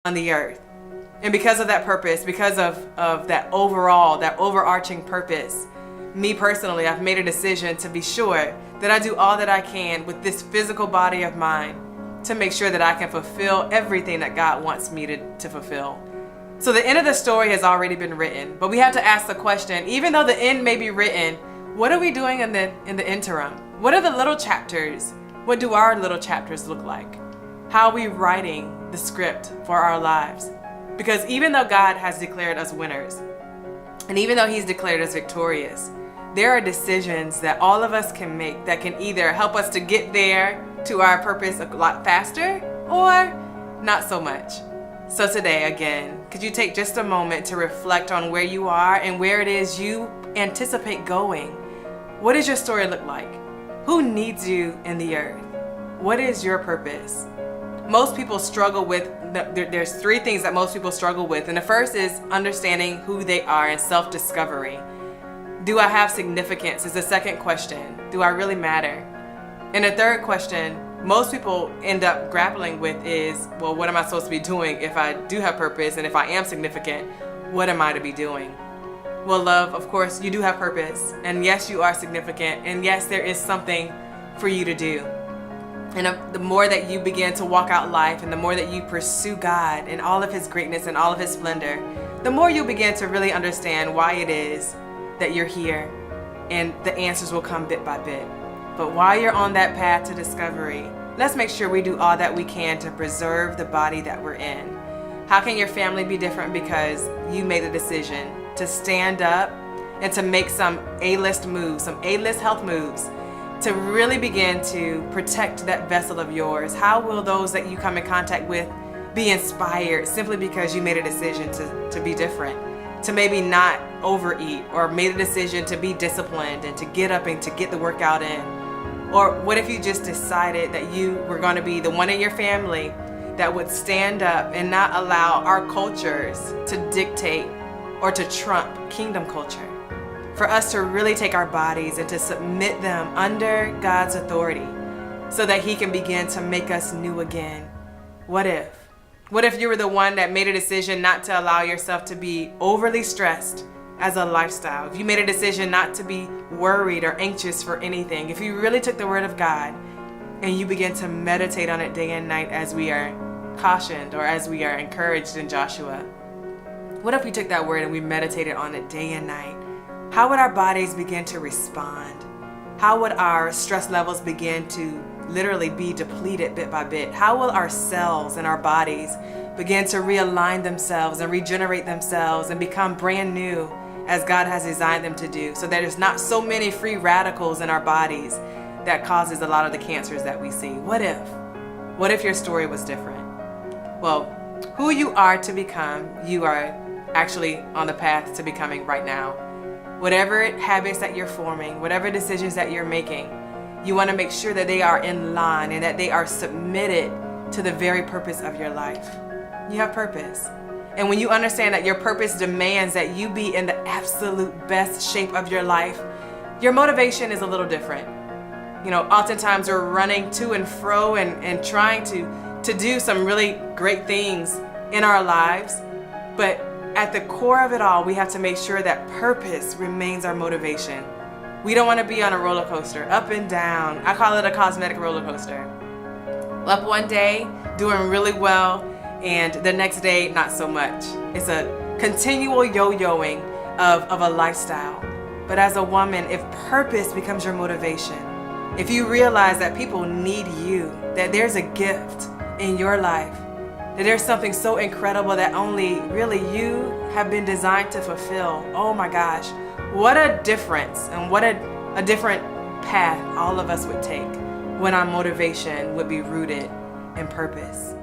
on the earth. And because of that purpose, because of that overarching purpose, me personally, I've made a decision to be sure that I do all that I can with this physical body of mine to make sure that I can fulfill everything that God wants me to fulfill. So the end of the story has already been written, but we have to ask the question, even though the end may be written, what are we doing in the interim? What are the little chapters? What do our little chapters look like? How are we writing the script for our lives? Because even though God has declared us winners, and even though He's declared us victorious, there are decisions that all of us can make that can either help us to get there to our purpose a lot faster or not so much. So today, again, could you take just a moment to reflect on where you are and where it is you anticipate going? What does your story look like? Who needs you in the earth? What is your purpose? Most people struggle with, there's three things that most people struggle with. And the first is understanding who they are and self-discovery. Do I have significance is the second question. Do I really matter? And the third question most people end up grappling with is, well, what am I supposed to be doing if I do have purpose? And if I am significant, what am I to be doing? Well, love, of course, you do have purpose. And yes, you are significant. And yes, there is something for you to do. And the more that you begin to walk out life and the more that you pursue God and all of His greatness and all of His splendor, the more you'll begin to really understand why it is that you're here, and the answers will come bit by bit. But while you're on that path to discovery, let's make sure we do all that we can to preserve the body that we're in. How can your family be different because you made the decision to stand up and to make some A-list moves, some A-list health moves, to really begin to protect that vessel of yours? How will those that you come in contact with be inspired simply because you made a decision to be different, to maybe not overeat, or made a decision to be disciplined and to get up and to get the workout in? Or what if you just decided that you were going to be the one in your family that would stand up and not allow our cultures to dictate or to trump kingdom culture? For us to really take our bodies and to submit them under God's authority so that He can begin to make us new again. What if? What if you were the one that made a decision not to allow yourself to be overly stressed as a lifestyle? If you made a decision not to be worried or anxious for anything, if you really took the Word of God and you begin to meditate on it day and night as we are cautioned or as we are encouraged in Joshua, what if we took that Word and we meditated on it day and night? How would our bodies begin to respond? How would our stress levels begin to literally be depleted bit by bit? How will our cells and our bodies begin to realign themselves and regenerate themselves and become brand new as God has designed them to do, so that there's not so many free radicals in our bodies that causes a lot of the cancers that we see? What if? What if your story was different? Well, who you are to become, you are actually on the path to becoming right now. Whatever habits that you're forming, whatever decisions that you're making, you want to make sure that they are in line and that they are submitted to the very purpose of your life. You have purpose. And when you understand that your purpose demands that you be in the absolute best shape of your life, your motivation is a little different. You know, oftentimes we're running to and fro and trying to do some really great things in our lives, but at the core of it all, we have to make sure that purpose remains our motivation. We don't want to be on a roller coaster, up and down. I call it a cosmetic roller coaster. Up one day, doing really well, and the next day, not so much. It's a continual yo-yoing of a lifestyle. But as a woman, if purpose becomes your motivation, if you realize that people need you, that there's a gift in your life, that there's something so incredible that only really you have been designed to fulfill. Oh my gosh, what a difference and what a different path all of us would take when our motivation would be rooted in purpose.